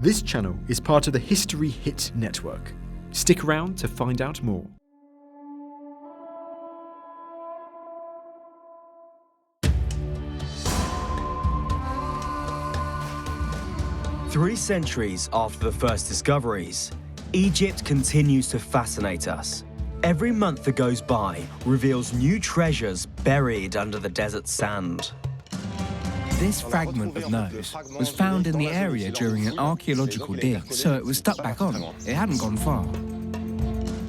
This channel is part of the History Hit network. Stick around to find out more. Three centuries after the first discoveries, Egypt continues to fascinate us. Every month that goes by reveals new treasures buried under the desert sand. This fragment of nose was found in the area during an archaeological dig, so it was stuck back on. It hadn't gone far.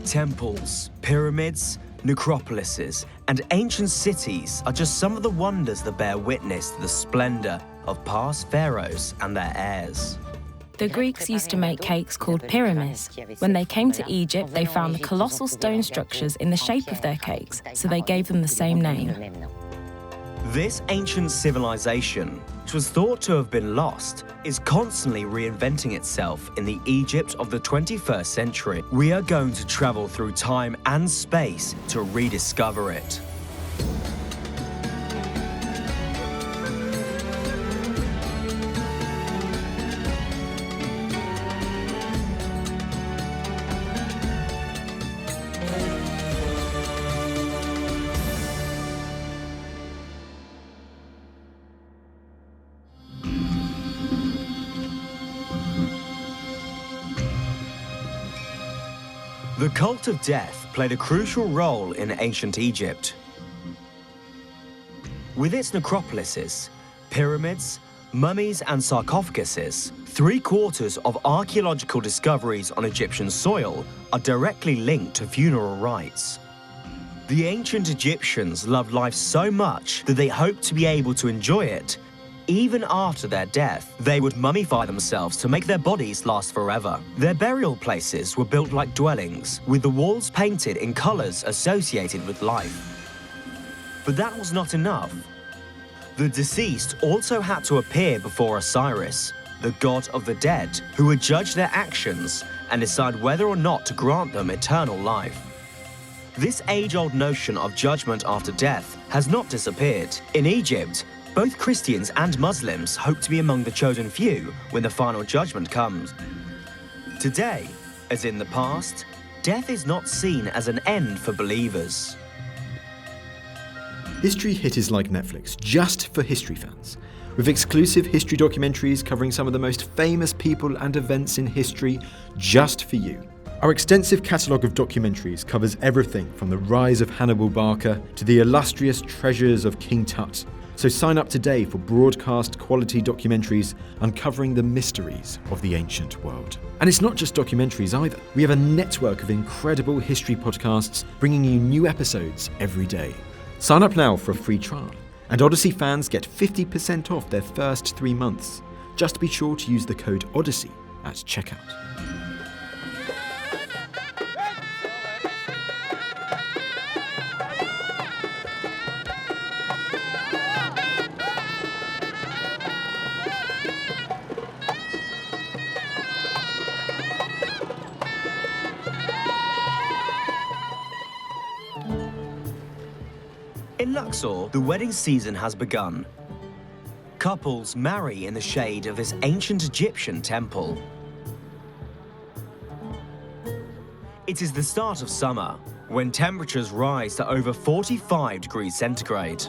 Temples, pyramids, necropolises, and ancient cities are just some of the wonders that bear witness to the splendor of past pharaohs and their heirs. The Greeks used to make cakes called pyramids. When they came to Egypt, they found the colossal stone structures in the shape of their cakes, so they gave them the same name. This ancient civilization, which was thought to have been lost, is constantly reinventing itself in the Egypt of the 21st century. We are going to travel through time and space to rediscover it. The cult of death played a crucial role in ancient Egypt. With its necropolises, pyramids, mummies and sarcophaguses, 3/4 of archaeological discoveries on Egyptian soil are directly linked to funeral rites. The ancient Egyptians loved life so much that they hoped to be able to enjoy it. Even after their death, they would mummify themselves to make their bodies last forever. Their burial places were built like dwellings, with the walls painted in colors associated with life. But that was not enough. The deceased also had to appear before Osiris, the god of the dead, who would judge their actions and decide whether or not to grant them eternal life. This age-old notion of judgment after death has not disappeared. In Egypt, both Christians and Muslims hope to be among the chosen few when the final judgment comes. Today, as in the past, death is not seen as an end for believers. History Hit is like Netflix, just for history fans, with exclusive history documentaries covering some of the most famous people and events in history just for you. Our extensive catalogue of documentaries covers everything from the rise of Hannibal Barca to the illustrious treasures of King Tut. So sign up today for broadcast quality documentaries uncovering the mysteries of the ancient world. And it's not just documentaries either. We have a network of incredible history podcasts bringing you new episodes every day. Sign up now for a free trial, and Odyssey fans get 50% off their first 3 months. Just be sure to use the code Odyssey at checkout. In Luxor, the wedding season has begun. Couples marry in the shade of this ancient Egyptian temple. It is the start of summer, when temperatures rise to over 45 degrees centigrade.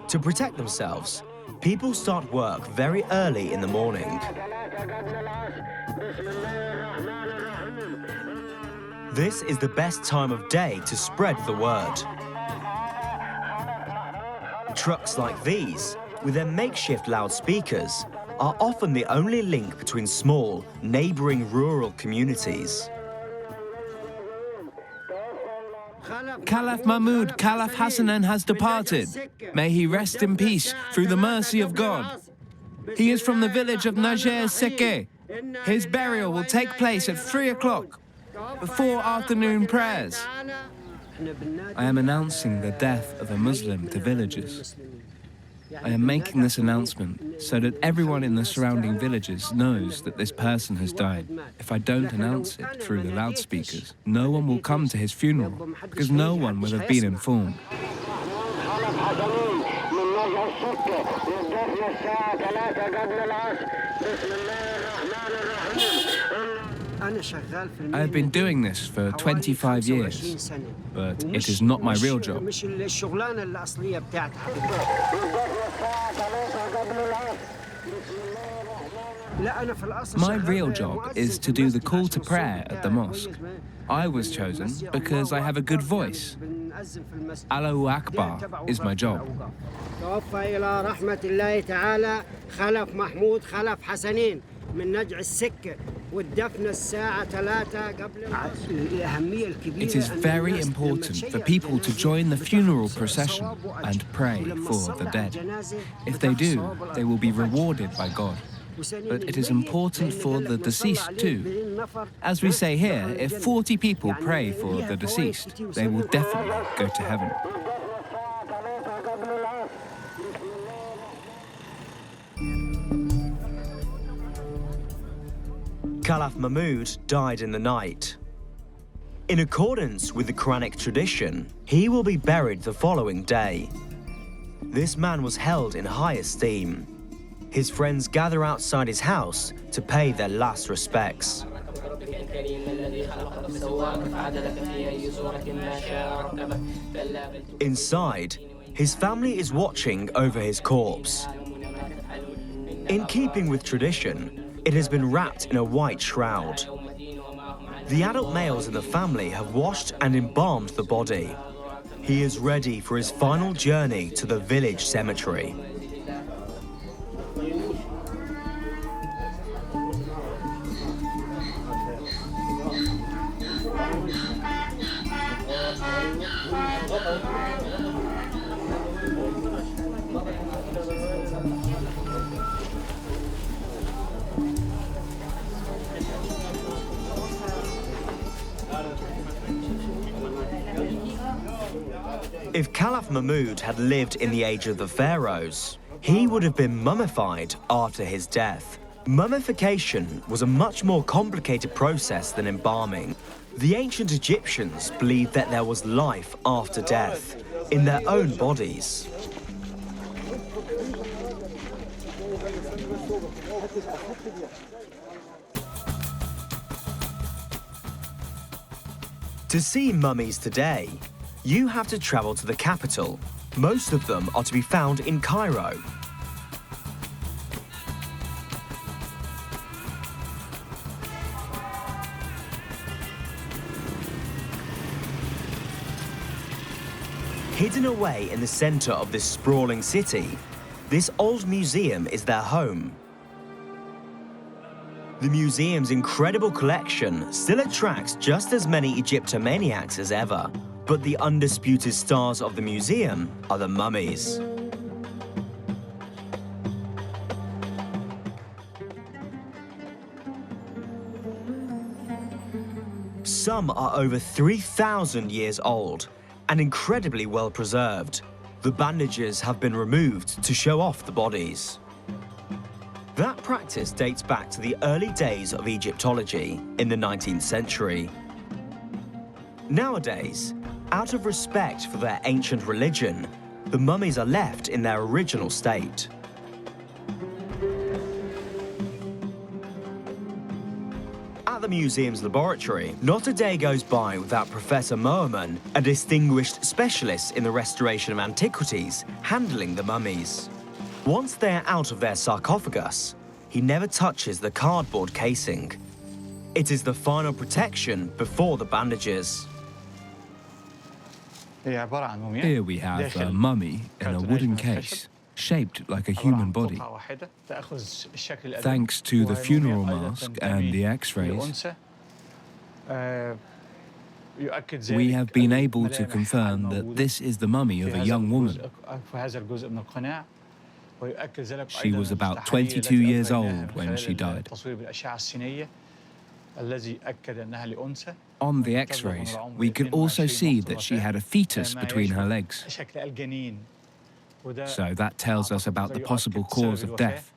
To protect themselves, people start work very early in the morning. This is the best time of day to spread the word. Trucks like these, with their makeshift loudspeakers, are often the only link between small, neighboring rural communities. Caliph Mahmud, Caliph Hassanan has departed. May he rest in peace through the mercy of God. He is from the village of Najer Seke. His burial will take place at 3 o'clock. Before afternoon prayers. I am announcing the death of a Muslim to villagers. I am making this announcement so that everyone in the surrounding villages knows that this person has died. If I don't announce it through the loudspeakers, no one will come to his funeral because no one will have been informed. I have been doing this for 25 years, but it is not my real job. My real job is to do the call to prayer at the mosque. I was chosen because I have a good voice. Allahu Akbar is my job. It is very important for people to join the funeral procession and pray for the dead. If they do, they will be rewarded by God. But it is important for the deceased too. As we say here, if 40 people pray for the deceased, they will definitely go to heaven. Caliph Mahmud died in the night. In accordance with the Quranic tradition, he will be buried the following day. This man was held in high esteem. His friends gather outside his house to pay their last respects. Inside, his family is watching over his corpse. In keeping with tradition, it has been wrapped in a white shroud. The adult males in the family have washed and embalmed the body. He is ready for his final journey to the village cemetery. If Caliph Mahmud had lived in the age of the pharaohs, he would have been mummified after his death. Mummification was a much more complicated process than embalming. The ancient Egyptians believed that there was life after death, in their own bodies. To see mummies today, you have to travel to the capital. Most of them are to be found in Cairo. Hidden away in the center of this sprawling city, this old museum is their home. The museum's incredible collection still attracts just as many Egyptomaniacs as ever. But the undisputed stars of the museum are the mummies. Some are over 3,000 years old and incredibly well preserved. The bandages have been removed to show off the bodies. That practice dates back to the early days of Egyptology in the 19th century. Nowadays, out of respect for their ancient religion, the mummies are left in their original state. At the museum's laboratory, not a day goes by without Professor Moerman, a distinguished specialist in the restoration of antiquities, handling the mummies. Once they are out of their sarcophagus, he never touches the cardboard casing. It is the final protection before the bandages. Here we have a mummy in a wooden case, shaped like a human body. Thanks to the funeral mask and the X-rays, we have been able to confirm that this is the mummy of a young woman. She was about 22 years old when she died. On the X-rays, we could also see that she had a fetus between her legs. So that tells us about the possible cause of death.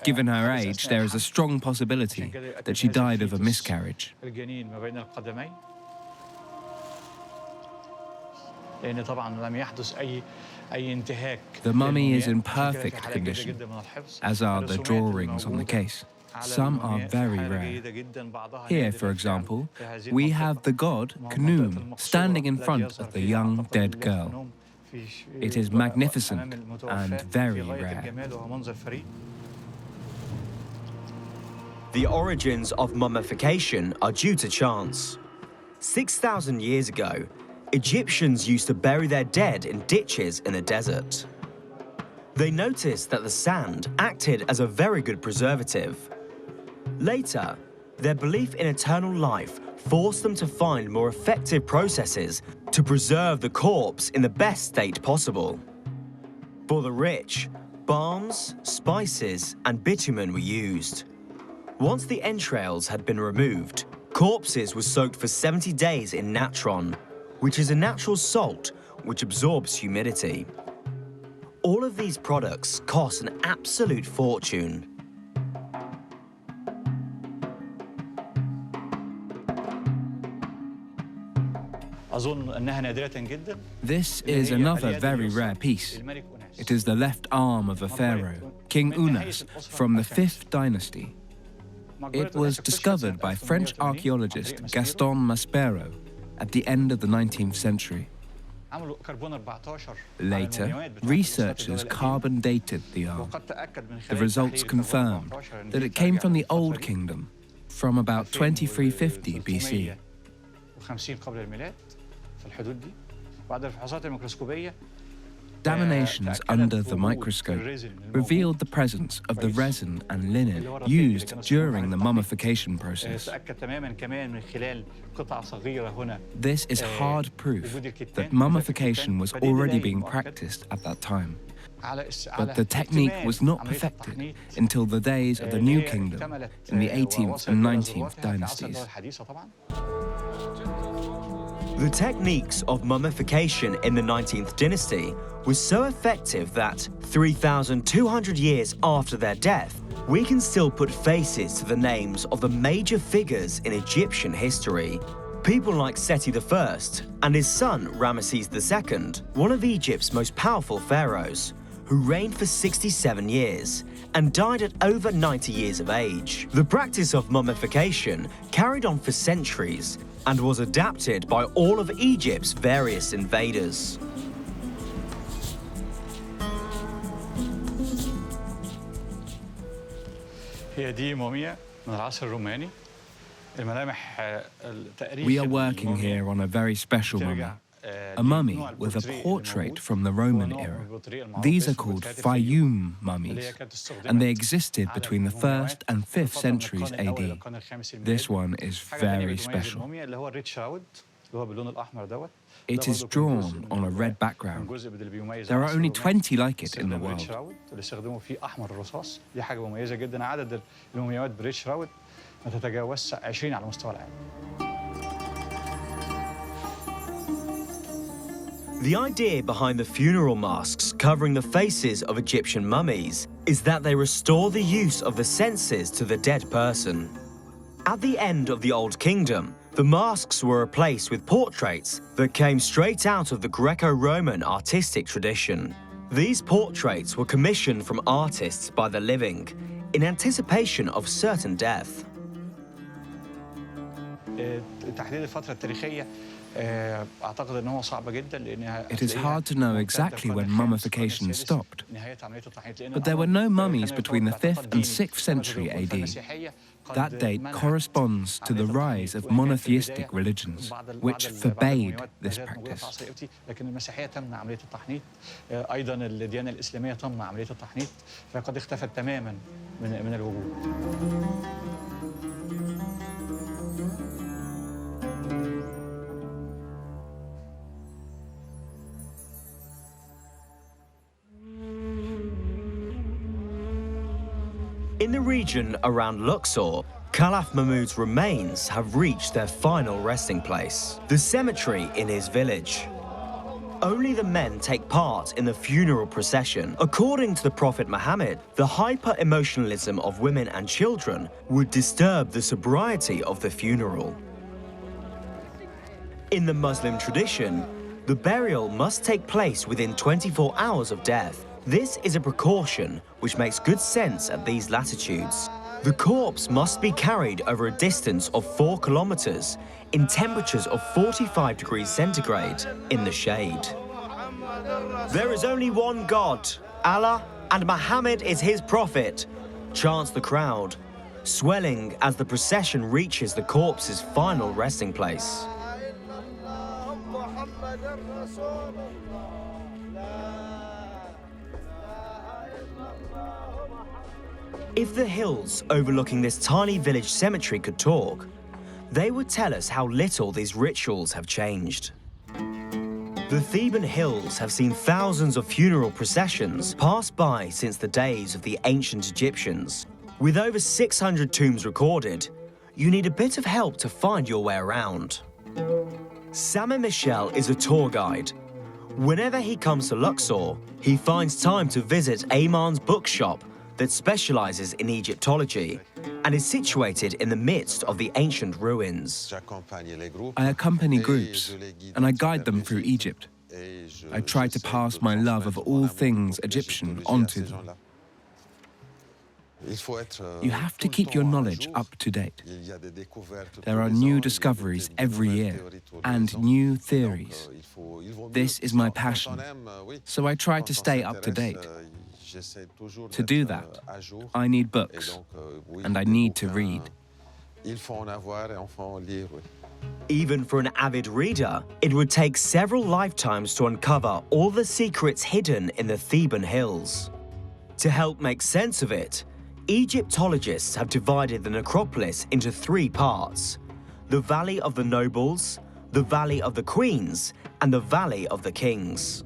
Given her age, there is a strong possibility that she died of a miscarriage. The mummy is in perfect condition, as are the drawings on the case. Some are very rare. Here, for example, we have the god Khnum standing in front of the young dead girl. It is magnificent and very rare. The origins of mummification are due to chance. 6,000 years ago, Egyptians used to bury their dead in ditches in the desert. They noticed that the sand acted as a very good preservative. Later, their belief in eternal life forced them to find more effective processes to preserve the corpse in the best state possible. For the rich, balms, spices, and bitumen were used. Once the entrails had been removed, corpses were soaked for 70 days in natron, which is a natural salt which absorbs humidity. All of these products cost an absolute fortune. This is another very rare piece. It is the left arm of a pharaoh, King Unas, from the 5th dynasty. It was discovered by French archaeologist Gaston Maspero at the end of the 19th century. Later, researchers carbon dated the arm. The results confirmed that it came from the Old Kingdom, from about 2350 BC. Examinations under the microscope revealed the presence of the resin and linen used during the mummification process. This is hard proof that mummification was already being practiced at that time. But the technique was not perfected until the days of the New Kingdom in the 18th and 19th dynasties. The techniques of mummification in the 19th dynasty was so effective that 3,200 years after their death, we can still put faces to the names of the major figures in Egyptian history. People like Seti I and his son Ramesses II, one of Egypt's most powerful pharaohs, who reigned for 67 years and died at over 90 years of age. The practice of mummification carried on for centuries and was adapted by all of Egypt's various invaders. We are working here on a very special mummy, a mummy with a portrait from the Roman era. These are called Fayum mummies, and they existed between the 1st and 5th centuries AD. This one is very special. It is drawn on a red background. There are only 20 like it in the world. The idea behind the funeral masks covering the faces of Egyptian mummies is that they restore the use of the senses to the dead person. At the end of the Old Kingdom, the masks were replaced with portraits that came straight out of the Greco-Roman artistic tradition. These portraits were commissioned from artists by the living in anticipation of certain death. It is hard to know exactly when mummification stopped, but there were no mummies between the 5th and 6th century AD. That date corresponds to the rise of monotheistic religions, which forbade this practice. In the region around Luxor, Caliph Mahmud's remains have reached their final resting place, the cemetery in his village. Only the men take part in the funeral procession. According to the Prophet Muhammad, the hyper-emotionalism of women and children would disturb the sobriety of the funeral. In the Muslim tradition, The burial must take place within 24 hours of death. This is a precaution which makes good sense at these latitudes. The corpse must be carried over a distance of 4 kilometers in temperatures of 45 degrees centigrade in the shade. There is only one God, Allah, and Muhammad is his prophet, chants the crowd, swelling as the procession reaches the corpse's final resting place. If the hills overlooking this tiny village cemetery could talk, they would tell us how little these rituals have changed. The Theban Hills have seen thousands of funeral processions pass by since the days of the ancient Egyptians. With over 600 tombs recorded, you need a bit of help to find your way around. Sam Michel is a tour guide. Whenever he comes to Luxor, he finds time to visit Ayman's bookshop that specializes in Egyptology and is situated in the midst of the ancient ruins. I accompany groups and I guide them through Egypt. I try to pass my love of all things Egyptian onto them. You have to keep your knowledge up to date. There are new discoveries every year and new theories. This is my passion, so I try to stay up to date. To do that, I need books, and I need to read. Even for an avid reader, it would take several lifetimes to uncover all the secrets hidden in the Theban Hills. To help make sense of it, Egyptologists have divided the necropolis into 3 parts: the Valley of the Nobles, the Valley of the Queens, and the Valley of the Kings.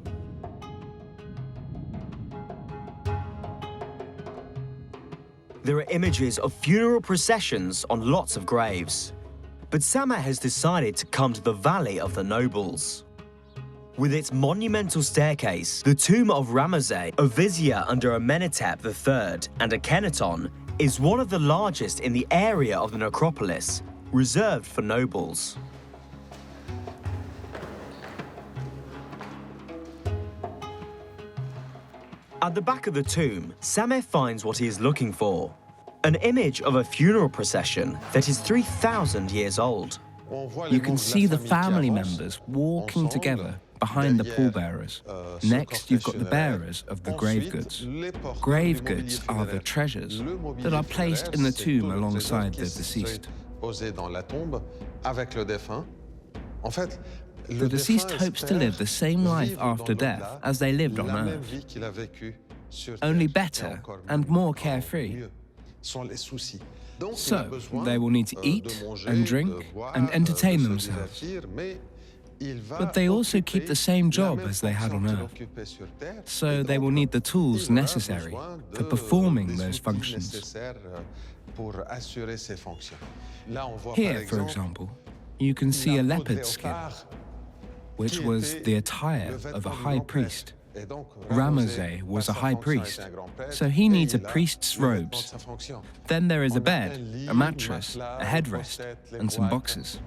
There are images of funeral processions on lots of graves, but Sama has decided to come to the Valley of the Nobles. With its monumental staircase, the tomb of Ramesses, a vizier under Amenhotep III and Akhenaton, is one of the largest in the area of the necropolis, reserved for nobles. At the back of the tomb, Sameh finds what he is looking for: an image of a funeral procession that is 3,000 years old. You can see the family members walking together behind the pallbearers. Next, you've got the bearers of the grave goods. Grave goods are the treasures that are placed in the tomb alongside the deceased. The deceased hopes to live the same life after death as they lived on Earth, only better and more carefree. So, they will need to eat and drink and entertain themselves. But they also keep the same job as they had on Earth. So they will need the tools necessary for performing those functions. Here, for example, you can see a leopard skin, which was the attire of a high priest. Ramesses was a high priest, so he needs a priest's robes. Then there is a bed, a mattress, a headrest, and some boxes.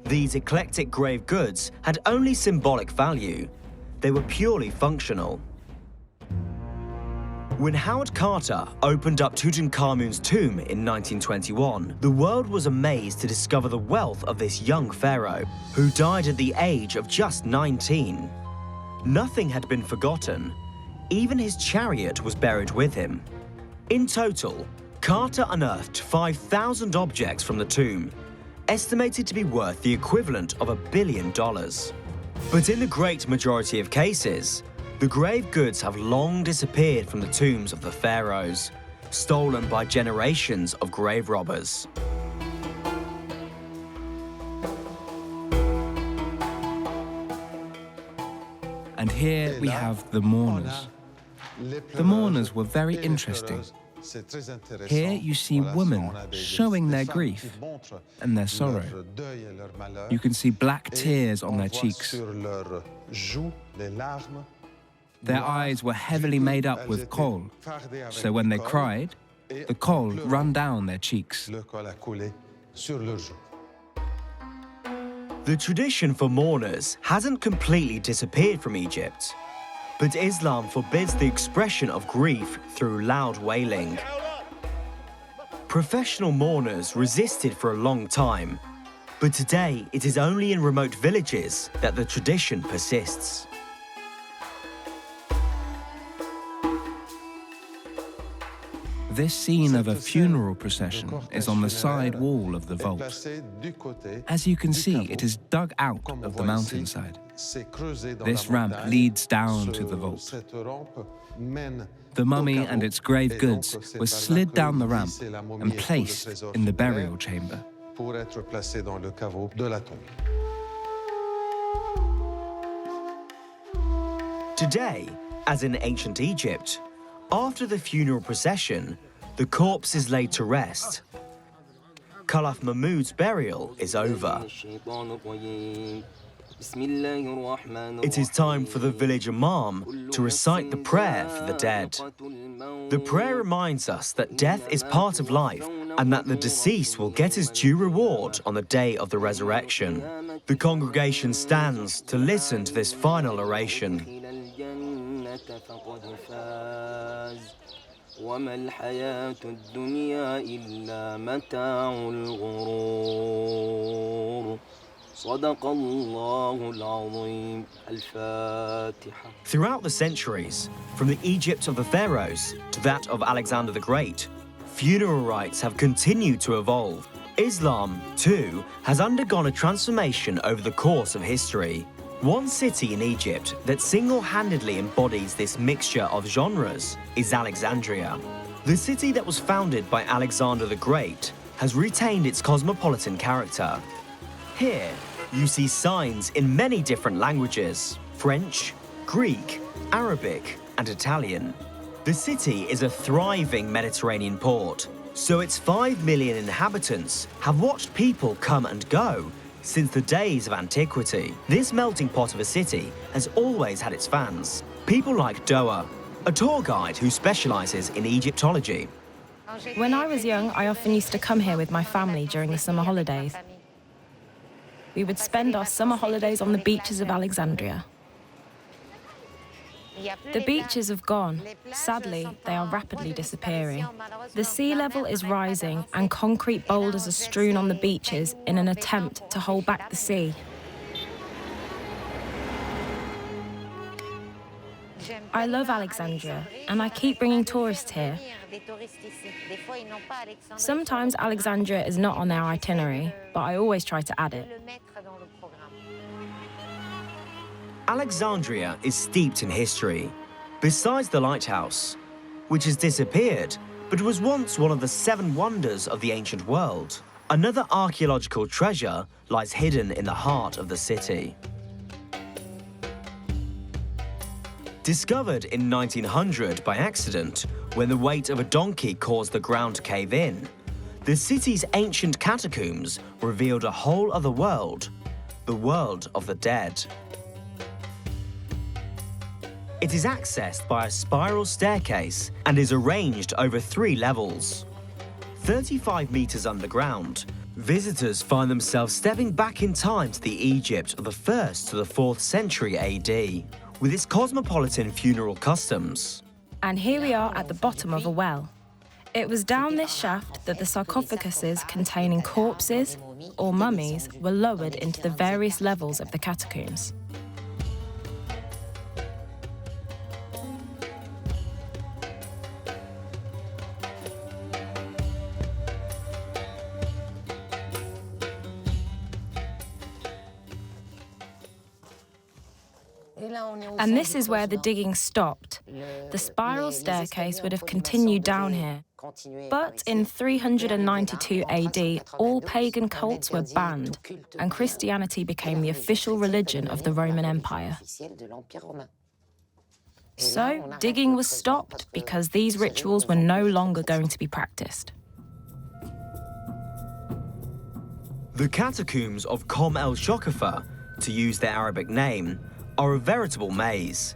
These eclectic grave goods had only symbolic value. They were purely functional. When Howard Carter opened up Tutankhamun's tomb in 1921, the world was amazed to discover the wealth of this young pharaoh, who died at the age of just 19. Nothing had been forgotten. Even his chariot was buried with him. In total, Carter unearthed 5,000 objects from the tomb, estimated to be worth the equivalent of $1 billion. But in the great majority of cases, the grave goods have long disappeared from the tombs of the pharaohs, stolen by generations of grave robbers. And here we have the mourners. The mourners were very interesting. Here you see women showing their grief and their sorrow. You can see black tears on their cheeks. Their eyes were heavily made up with kohl, so when they cried, the kohl ran down their cheeks. The tradition for mourners hasn't completely disappeared from Egypt, but Islam forbids the expression of grief through loud wailing. Professional mourners resisted for a long time, but today it is only in remote villages that the tradition persists. This scene of a funeral procession is on the side wall of the vault. As you can see, it is dug out of the mountainside. This ramp leads down to the vault. The mummy and its grave goods were slid down the ramp and placed in the burial chamber. Today, as in ancient Egypt, after the funeral procession, the corpse is laid to rest. Caliph Mahmud's burial is over. It is time for the village imam to recite the prayer for the dead. The prayer reminds us that death is part of life and that the deceased will get his due reward on the day of the resurrection. The congregation stands to listen to this final oration. وما الحياة الدنيا إلا متاع الغرور صدق الله العظيم الفاتحة. Throughout the centuries, from the Egypt of the pharaohs to that of Alexander the Great, funeral rites have continued to evolve. Islam, too, has undergone a transformation over the course of history. One city in Egypt that single-handedly embodies this mixture of genres is Alexandria. The city that was founded by Alexander the Great has retained its cosmopolitan character. Here, you see signs in many different languages: French, Greek, Arabic, and Italian. The city is a thriving Mediterranean port, so its 5 million inhabitants have watched people come and go since the days of antiquity. This melting pot of a city has always had its fans. People like Doa, a tour guide who specializes in Egyptology. When I was young, I often used to come here with my family during the summer holidays. We would spend our summer holidays on the beaches of Alexandria. The beaches have gone. Sadly, they are rapidly disappearing. The sea level is rising and concrete boulders are strewn on the beaches in an attempt to hold back the sea. I love Alexandria and I keep bringing tourists here. Sometimes Alexandria is not on their itinerary, but I always try to add it. Alexandria is steeped in history. Besides the lighthouse, which has disappeared, but was once one of the 7 wonders of the ancient world, another archaeological treasure lies hidden in the heart of the city. Discovered in 1900 by accident, when the weight of a donkey caused the ground to cave in, the city's ancient catacombs revealed a whole other world, the world of the dead. It is accessed by a spiral staircase and is arranged over 3 levels. 35 meters underground, visitors find themselves stepping back in time to the Egypt of the 1st to the 4th century AD, with its cosmopolitan funeral customs. And here we are at the bottom of a well. It was down this shaft that the sarcophaguses containing corpses, or mummies, were lowered into the various levels of the catacombs. And this is where the digging stopped. The spiral staircase would have continued down here. But in 392 AD, all pagan cults were banned, and Christianity became the official religion of the Roman Empire. So, digging was stopped because these rituals were no longer going to be practiced. The catacombs of Kom el-Shokafa, to use their Arabic name, are a veritable maze.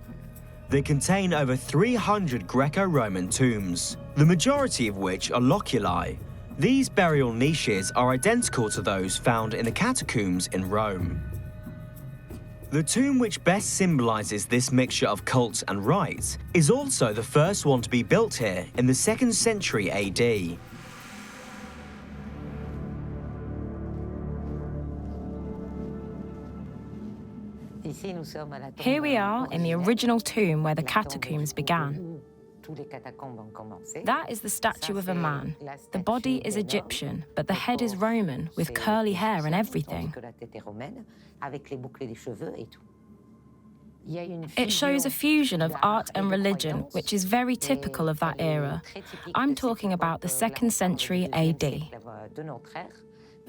They contain over 300 Greco-Roman tombs, the majority of which are loculi, These burial niches are identical to those found in the catacombs in Rome. The tomb which best symbolises this mixture of cult and rite is also the first one to be built here in the 2nd century AD. Here we are in the original tomb where the catacombs began. That is the statue of a man. The body is Egyptian, but the head is Roman, with curly hair and everything. It shows a fusion of art and religion, which is very typical of that era. I'm talking about the 2nd century AD.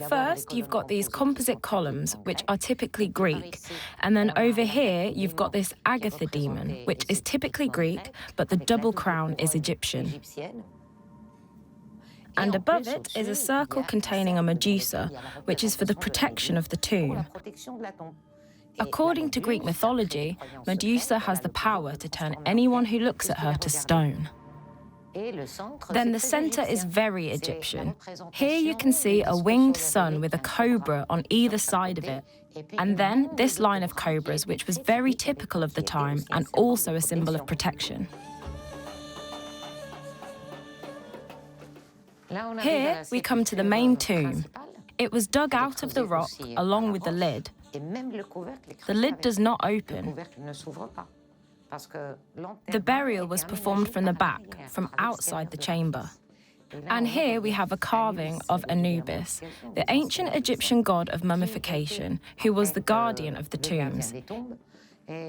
First, you've got these composite columns, which are typically Greek, and then over here you've got this Agatha demon, which is typically Greek, but the double crown is Egyptian. And above it is a circle containing a Medusa, which is for the protection of the tomb. According to Greek mythology, Medusa has the power to turn anyone who looks at her to stone. Then the centre is very Egyptian. Here you can see a winged sun with a cobra on either side of it. And then this line of cobras, which was very typical of the time and also a symbol of protection. Here we come to the main tomb. It was dug out of the rock along with the lid. The lid does not open. The burial was performed from the back, from outside the chamber. And here we have a carving of Anubis, the ancient Egyptian god of mummification, who was the guardian of the tombs.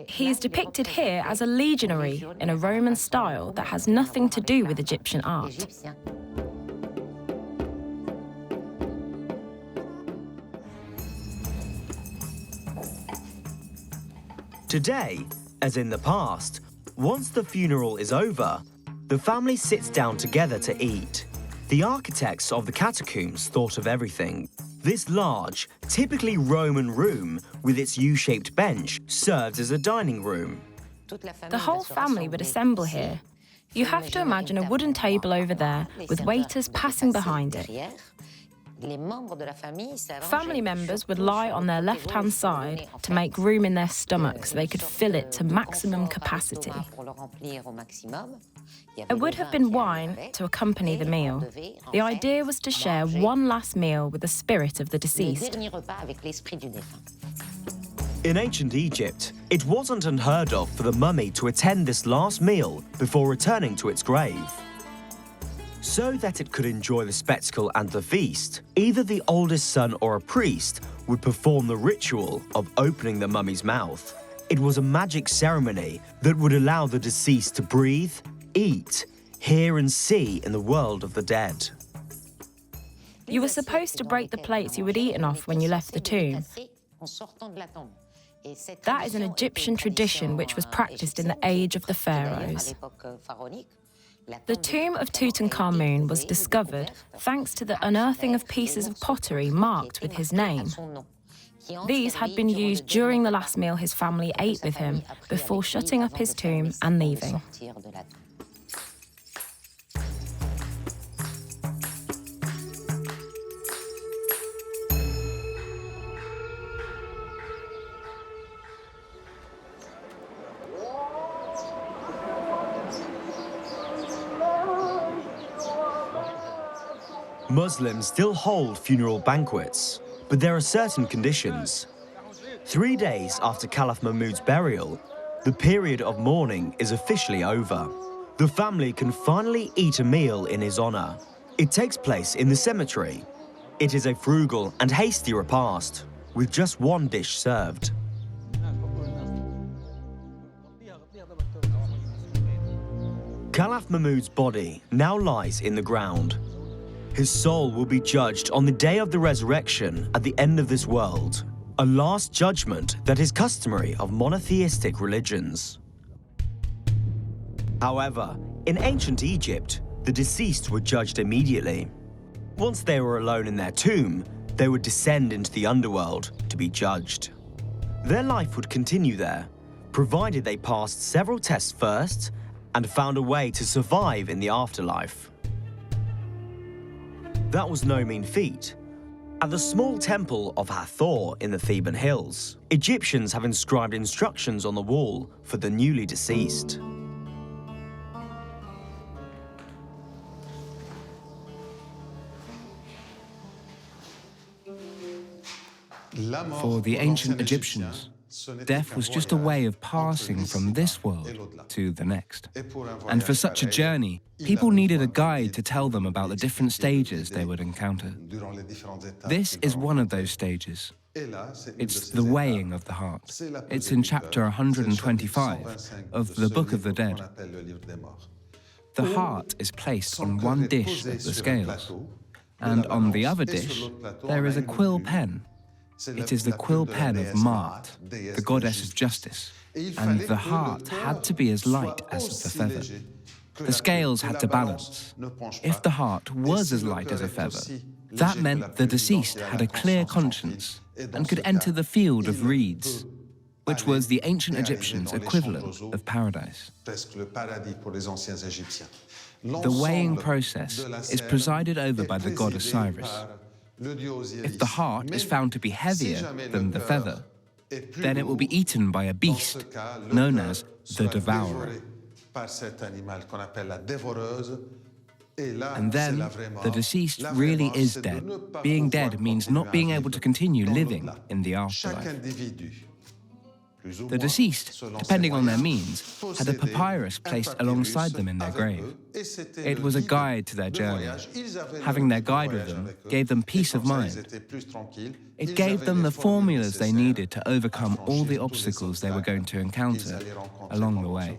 He is depicted here as a legionary in a Roman style that has nothing to do with Egyptian art. Today, as in the past, once the funeral is over, the family sits down together to eat. The architects of the catacombs thought of everything. This large, typically Roman room with its U-shaped bench served as a dining room. The whole family would assemble here. You have to imagine a wooden table over there with waiters passing behind it. Family members would lie on their left-hand side to make room in their stomach so they could fill it to maximum capacity. There would have been wine to accompany the meal. The idea was to share one last meal with the spirit of the deceased. In ancient Egypt, it wasn't unheard of for the mummy to attend this last meal before returning to its grave. So that it could enjoy the spectacle and the feast, either the oldest son or a priest would perform the ritual of opening the mummy's mouth. It was a magic ceremony that would allow the deceased to breathe, eat, hear and see in the world of the dead. You were supposed to break the plates you had eaten off when you left the tomb. That is an Egyptian tradition which was practiced in the age of the pharaohs. The tomb of Tutankhamun was discovered thanks to the unearthing of pieces of pottery marked with his name. These had been used during the last meal his family ate with him before shutting up his tomb and leaving. Muslims still hold funeral banquets, but there are certain conditions. 3 days after Caliph Mahmud's burial, the period of mourning is officially over. The family can finally eat a meal in his honor. It takes place in the cemetery. It is a frugal and hasty repast, with just one dish served. Caliph Mahmud's body now lies in the ground. His soul will be judged on the day of the resurrection at the end of this world, a last judgment that is customary of monotheistic religions. However, in ancient Egypt, the deceased were judged immediately. Once they were alone in their tomb, they would descend into the underworld to be judged. Their life would continue there, provided they passed several tests first and found a way to survive in the afterlife. That was no mean feat. At the small temple of Hathor in the Theban Hills, Egyptians have inscribed instructions on the wall for the newly deceased. For the ancient Egyptians, death was just a way of passing from this world to the next. And for such a journey, people needed a guide to tell them about the different stages they would encounter. This is one of those stages. It's the weighing of the heart. It's in chapter 125 of the Book of the Dead. The heart is placed on one dish of the scales, and on the other dish, there is a quill pen. It is the quill pen of Ma'at, the goddess of justice, and the heart had to be as light as the feather. The scales had to balance. If the heart was as light as a feather, that meant the deceased had a clear conscience and could enter the field of reeds, which was the ancient Egyptians' equivalent of paradise. The weighing process is presided over by the god Osiris. If the heart is found to be heavier than the feather, then it will be eaten by a beast known as the devourer. And then the deceased really is dead. Being dead means not being able to continue living in the afterlife. The deceased, depending on their means, had a papyrus placed alongside them in their grave. It was a guide to their journey. Having their guide with them gave them peace of mind. It gave them the formulas they needed to overcome all the obstacles they were going to encounter along the way.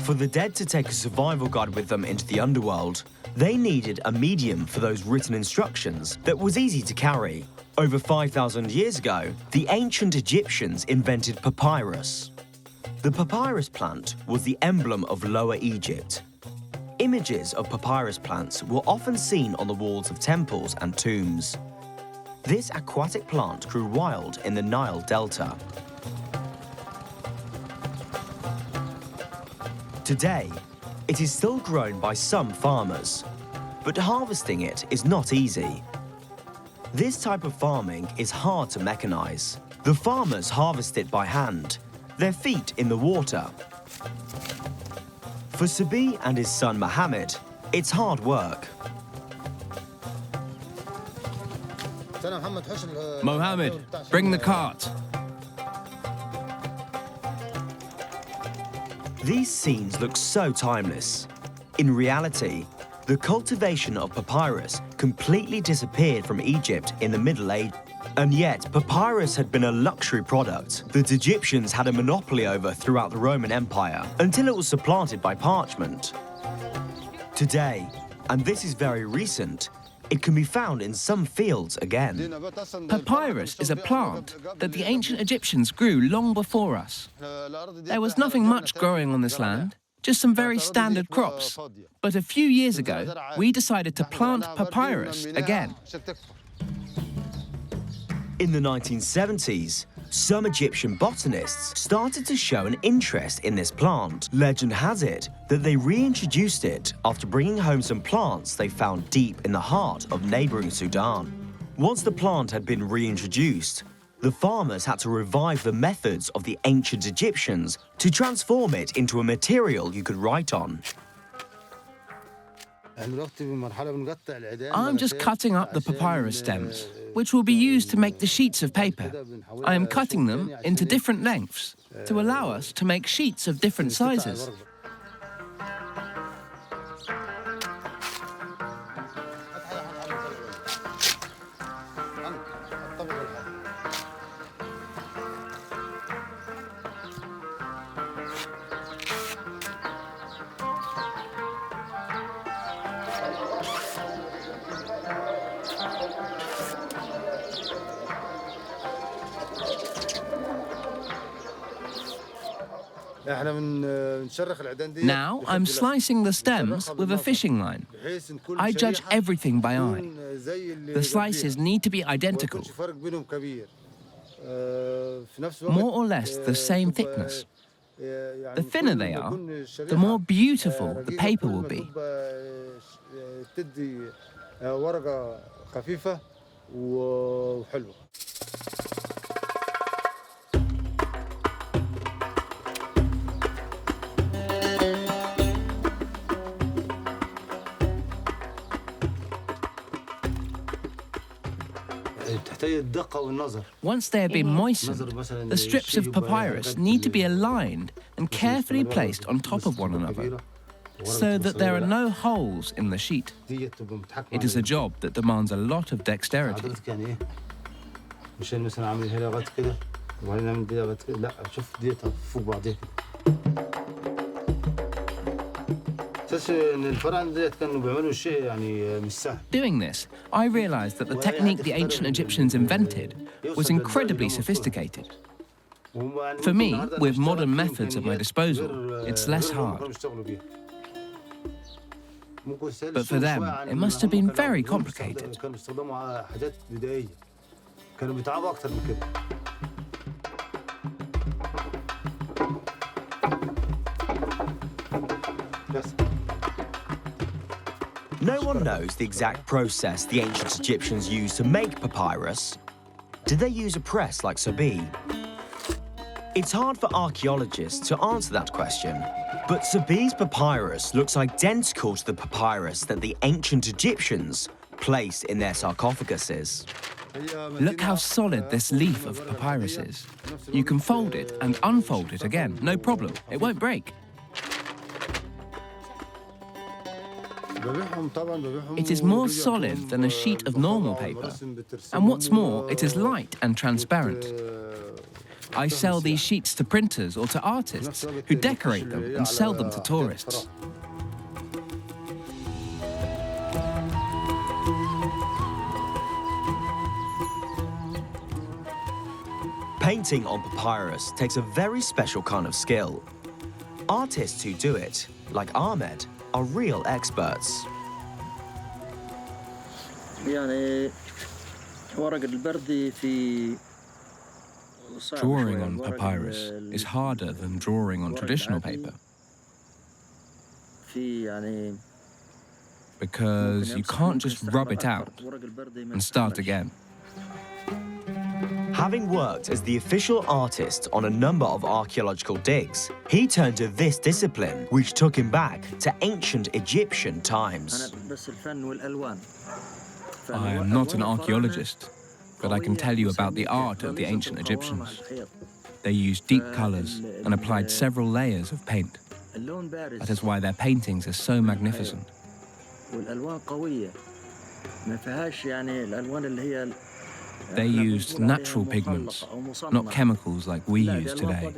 For the dead to take a survival guide with them into the underworld, they needed a medium for those written instructions that was easy to carry. Over 5,000 years ago, the ancient Egyptians invented papyrus. The papyrus plant was the emblem of Lower Egypt. Images of papyrus plants were often seen on the walls of temples and tombs. This aquatic plant grew wild in the Nile Delta. Today, it is still grown by some farmers, but harvesting it is not easy. This type of farming is hard to mechanize. The farmers harvest it by hand, their feet in the water. For Sabi and his son Mohammed, it's hard work. Mohammed, bring the cart. These scenes look so timeless. In reality, the cultivation of papyrus completely disappeared from Egypt in the Middle Ages. And yet, papyrus had been a luxury product that Egyptians had a monopoly over throughout the Roman Empire until it was supplanted by parchment. Today, and this is very recent, it can be found in some fields again. Papyrus is a plant that the ancient Egyptians grew long before us. There was nothing much growing on this land, just some very standard crops. But a few years ago, we decided to plant papyrus again. In the 1970s, some Egyptian botanists started to show an interest in this plant. Legend has it that they reintroduced it after bringing home some plants they found deep in the heart of neighboring Sudan. Once the plant had been reintroduced, the farmers had to revive the methods of the ancient Egyptians to transform it into a material you could write on. I'm just cutting up the papyrus stems, which will be used to make the sheets of paper. I am cutting them into different lengths to allow us to make sheets of different sizes. Now I'm slicing the stems with a fishing line. I judge everything by eye. The slices need to be identical. more or less the same thickness. The thinner they are, the more beautiful the paper will be. Once they have been moistened, the strips of papyrus need to be aligned and carefully placed on top of one another, so that there are no holes in the sheet. It is a job that demands a lot of dexterity. Doing this, I realized that the technique the ancient Egyptians invented was incredibly sophisticated. For me, with modern methods at my disposal, it's less hard. But for them, it must have been very complicated. No one knows the exact process the ancient Egyptians used to make papyrus. Did they use a press like Subsribe? It's hard for archaeologists to answer that question, but Subsribe's papyrus looks identical to the papyrus that the ancient Egyptians placed in their sarcophaguses. Look how solid this leaf of papyrus is. You can fold it and unfold it again, no problem. It won't break. It is more solid than a sheet of normal paper. And what's more, it is light and transparent. I sell these sheets to printers or to artists who decorate them and sell them to tourists. Painting on papyrus takes a very special kind of skill. Artists who do it, like Ahmed, are real experts. Drawing on papyrus is harder than drawing on traditional paper, because you can't just rub it out and start again. Having worked as the official artist on a number of archaeological digs, he turned to this discipline, which took him back to ancient Egyptian times. I am not an archaeologist, but I can tell you about the art of the ancient Egyptians. They used deep colors and applied several layers of paint. That is why their paintings are so magnificent. They used natural pigments, not chemicals like we use today.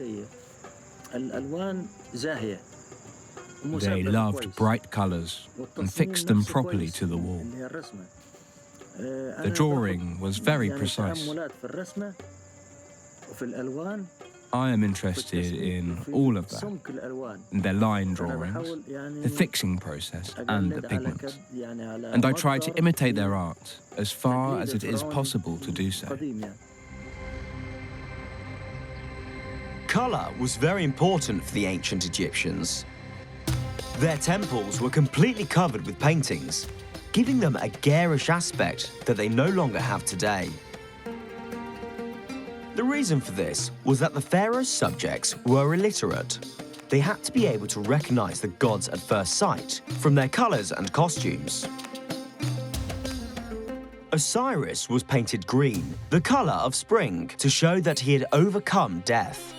They loved bright colors and fixed them properly to the wall. The drawing was very precise. I am interested in all of that, their line drawings, the fixing process and the pigments. And I try to imitate their art as far as it is possible to do so. Color was very important for the ancient Egyptians. Their temples were completely covered with paintings, giving them a garish aspect that they no longer have today. The reason for this was that the pharaoh's subjects were illiterate. They had to be able to recognize the gods at first sight from their colors and costumes. Osiris was painted green, the color of spring, to show that he had overcome death.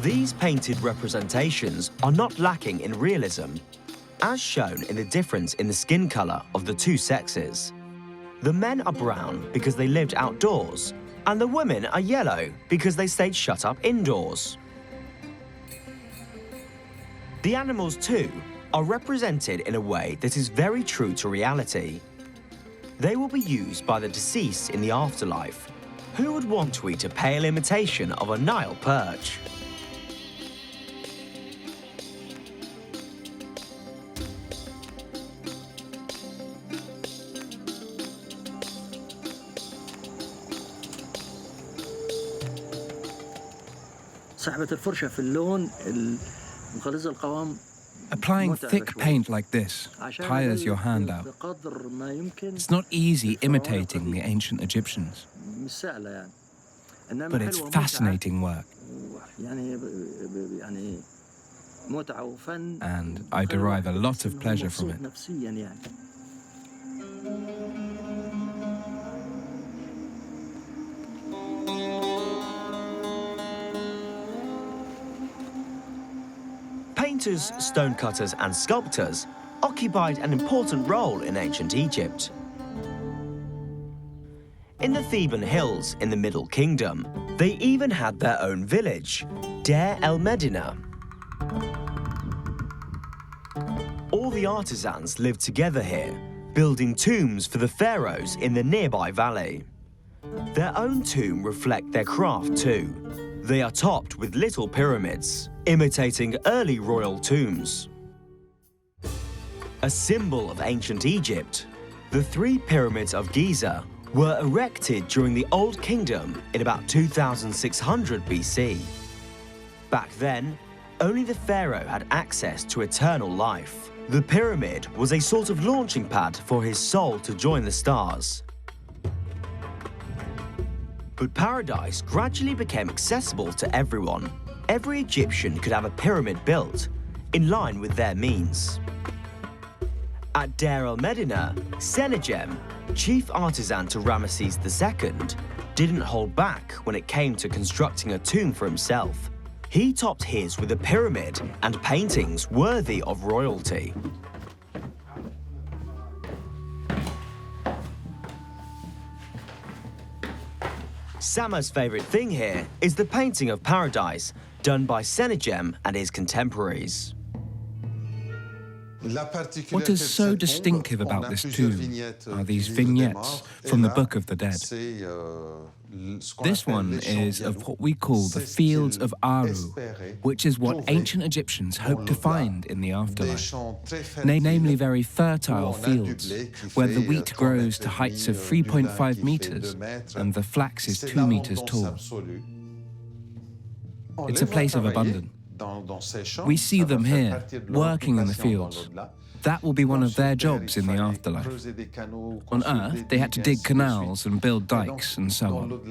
These painted representations are not lacking in realism, as shown in the difference in the skin color of the two sexes. The men are brown because they lived outdoors, and the women are yellow because they stayed shut up indoors. The animals, too, are represented in a way that is very true to reality. They will be used by the deceased in the afterlife. Who would want to eat a pale imitation of a Nile perch? Applying thick paint like this tires your hand out. It's not easy imitating the ancient Egyptians, but it's fascinating work. And I derive a lot of pleasure from it. Painters, stonecutters, and sculptors occupied an important role in ancient Egypt. In the Theban Hills in the Middle Kingdom, they even had their own village, Deir el-Medina. All the artisans lived together here, building tombs for the pharaohs in the nearby valley. Their own tomb reflect their craft too. They are topped with little pyramids, imitating early royal tombs. A symbol of ancient Egypt, the 3 pyramids of Giza were erected during the Old Kingdom in about 2600 BC. Back then, only the pharaoh had access to eternal life. The pyramid was a sort of launching pad for his soul to join the stars. But paradise gradually became accessible to everyone. Every Egyptian could have a pyramid built, in line with their means. At Deir el-Medina, Sennacherib, chief artisan to Ramesses II, didn't hold back when it came to constructing a tomb for himself. He topped his with a pyramid and paintings worthy of royalty. Sama's favourite thing here is the painting of paradise done by Sennacherib and his contemporaries. What is so distinctive about this tomb are these vignettes from the Book of the Dead. This one is of what we call the Fields of Aru, which is what ancient Egyptians hoped to find in the afterlife. Namely very fertile fields, where the wheat grows to heights of 3.5 meters and the flax is 2 meters tall. It's a place of abundance. We see them here, working in the fields. That will be one of their jobs in the afterlife. On Earth, they had to dig canals and build dikes and so on.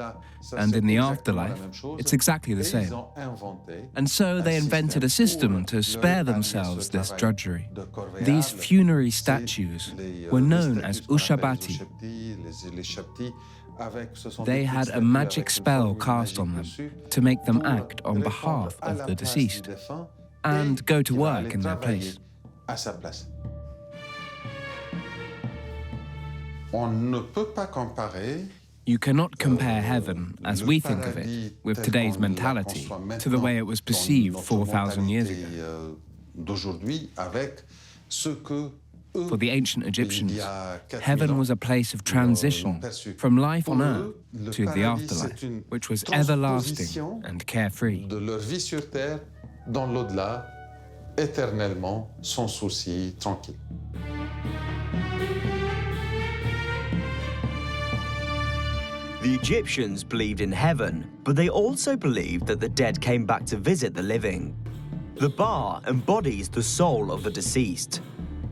And in the afterlife, it's exactly the same. And so they invented a system to spare themselves this drudgery. These funerary statues were known as ushabati. They had a magic spell cast on them to make them act on behalf of the deceased and go to work in their place. You cannot compare heaven, as we think of it, with today's mentality, to the way it was perceived 4,000 years ago. For the ancient Egyptians, heaven was a place of transition from life on earth to the afterlife, which was everlasting and carefree. The Egyptians believed in heaven, but they also believed that the dead came back to visit the living. The bar embodies the soul of the deceased.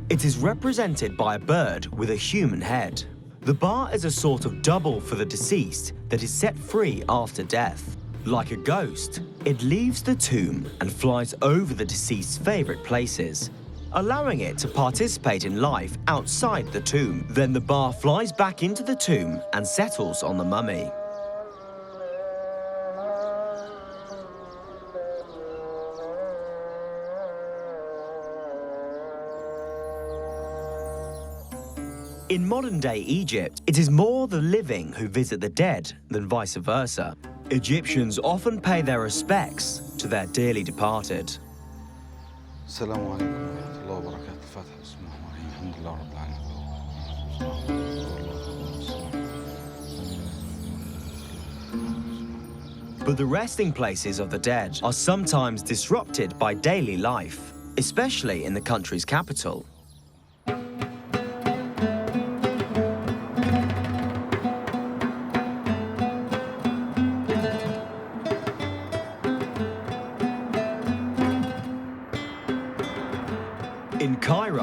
It is represented by a bird with a human head. The bar is a sort of double for the deceased that is set free after death. Like a ghost, it leaves the tomb and flies over the deceased's favourite places, allowing it to participate in life outside the tomb. Then the bar flies back into the tomb and settles on the mummy. In modern-day Egypt, it is more the living who visit the dead than vice versa. Egyptians often pay their respects to their dearly departed. But the resting places of the dead are sometimes disrupted by daily life, especially in the country's capital.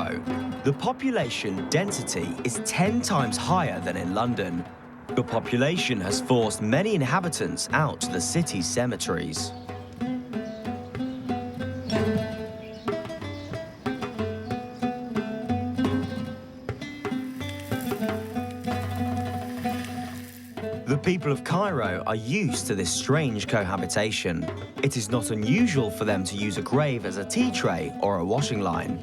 Cairo, the population density is 10 times higher than in London. The population has forced many inhabitants out to the city's cemeteries. The people of Cairo are used to this strange cohabitation. It is not unusual for them to use a grave as a tea tray or a washing line.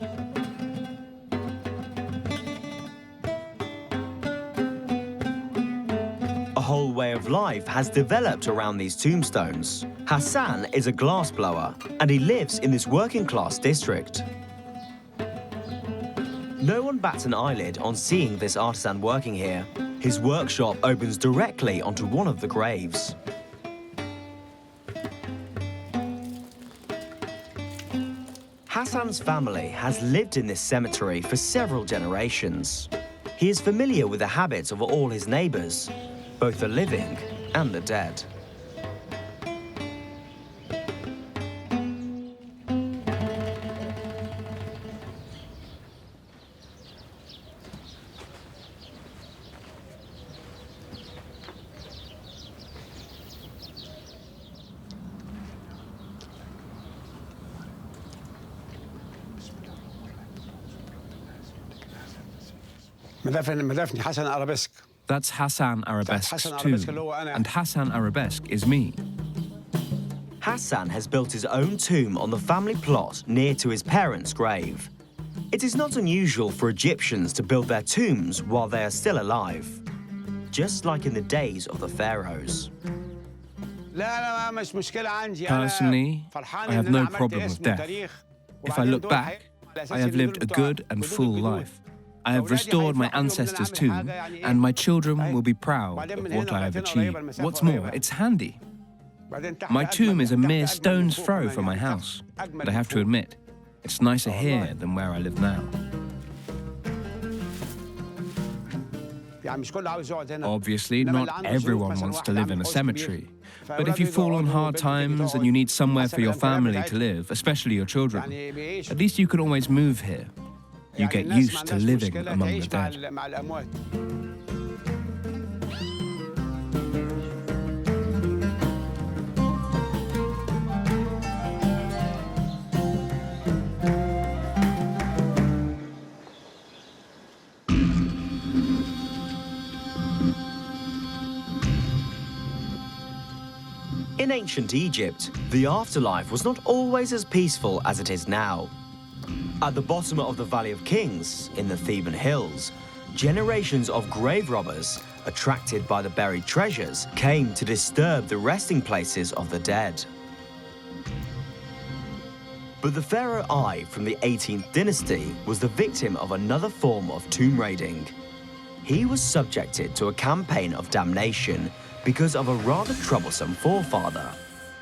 A whole way of life has developed around these tombstones. Hassan is a glassblower, and he lives in this working-class district. No one bats an eyelid on seeing this artisan working here. His workshop opens directly onto one of the graves. Hassan's family has lived in this cemetery for several generations. He is familiar with the habits of all his neighbors, both the living and the dead. That's Hassan Arabesque's tomb, and Hassan Arabesque is me. Hassan has built his own tomb on the family plot near to his parents' grave. It is not unusual for Egyptians to build their tombs while they are still alive, just like in the days of the pharaohs. Personally, I have no problem with death. If I look back, I have lived a good and full life. I have restored my ancestors' tomb, and my children will be proud of what I have achieved. What's more, it's handy. My tomb is a mere stone's throw from my house, but I have to admit, it's nicer here than where I live now. Obviously, not everyone wants to live in a cemetery. But if you fall on hard times and you need somewhere for your family to live, especially your children, at least you can always move here. You get used to living among the dead. In ancient Egypt, the afterlife was not always as peaceful as it is now. At the bottom of the Valley of Kings, in the Theban Hills, generations of grave robbers, attracted by the buried treasures, came to disturb the resting places of the dead. But the pharaoh Ai from the 18th dynasty was the victim of another form of tomb raiding. He was subjected to a campaign of damnation because of a rather troublesome forefather.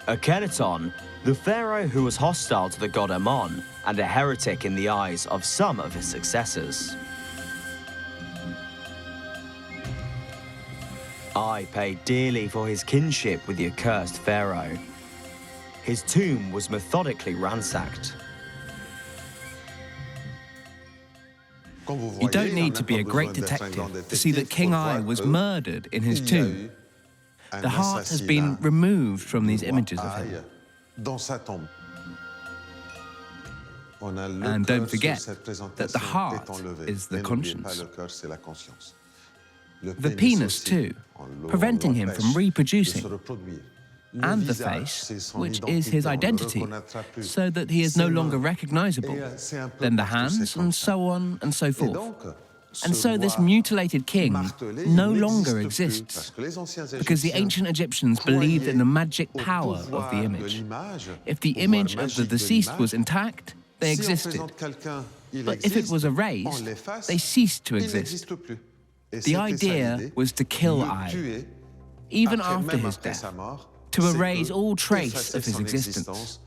Akhenaton, the pharaoh who was hostile to the god Amon and a heretic in the eyes of some of his successors. Ai paid dearly for his kinship with the accursed pharaoh. His tomb was methodically ransacked. You don't need to be a great detective to see that King Ai was murdered in his tomb. The heart has been removed from these images of him. And don't forget that the heart is the conscience. The penis, too, preventing him from reproducing. And the face, which is his identity, so that he is no longer recognizable. Then the hands, and so on and so forth. And so this mutilated king no longer exists, because the ancient Egyptians believed in the magic power of the image. If the image of the deceased was intact, they existed. But if it was erased, they ceased to exist. The idea was to kill Ai, even after his death, to erase all trace of his existence.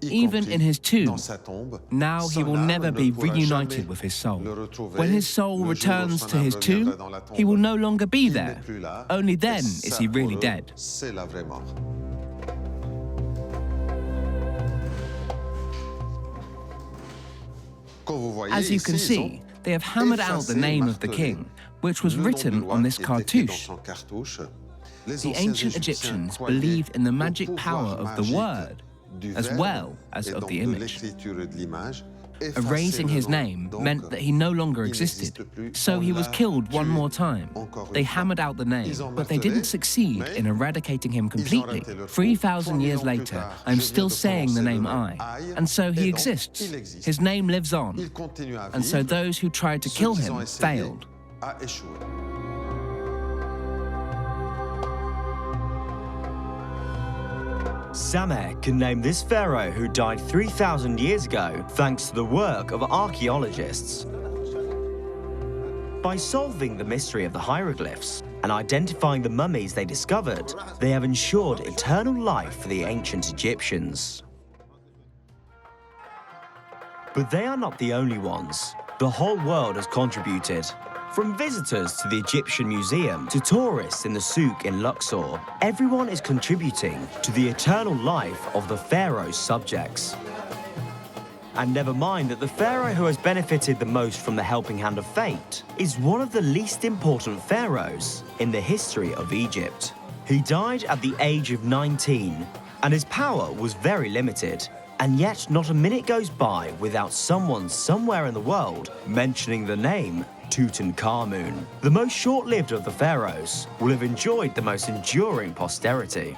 Even in his tomb, now he will never be reunited with his soul. When his soul returns to his tomb, he will no longer be there. Only then is he really dead. As you can see, they have hammered out the name of the king, which was written on this cartouche. The ancient Egyptians believed in the magic power of the word, as well as of the image. Erasing his name meant that he no longer existed, so he was killed one more time. They hammered out the name, but they didn't succeed in eradicating him completely. 3,000 years later, I'm still saying the name I, and so he exists. His name lives on, and so those who tried to kill him failed. Sameh can name this pharaoh who died 3,000 years ago thanks to the work of archaeologists. By solving the mystery of the hieroglyphs and identifying the mummies they discovered, they have ensured eternal life for the ancient Egyptians. But they are not the only ones. The whole world has contributed. From visitors to the Egyptian Museum to tourists in the souk in Luxor, everyone is contributing to the eternal life of the pharaoh's subjects. And never mind that the pharaoh who has benefited the most from the helping hand of fate is one of the least important pharaohs in the history of Egypt. He died at the age of 19, and his power was very limited. And yet not a minute goes by without someone somewhere in the world mentioning the name Tutankhamun. The most short-lived of the pharaohs will have enjoyed the most enduring posterity.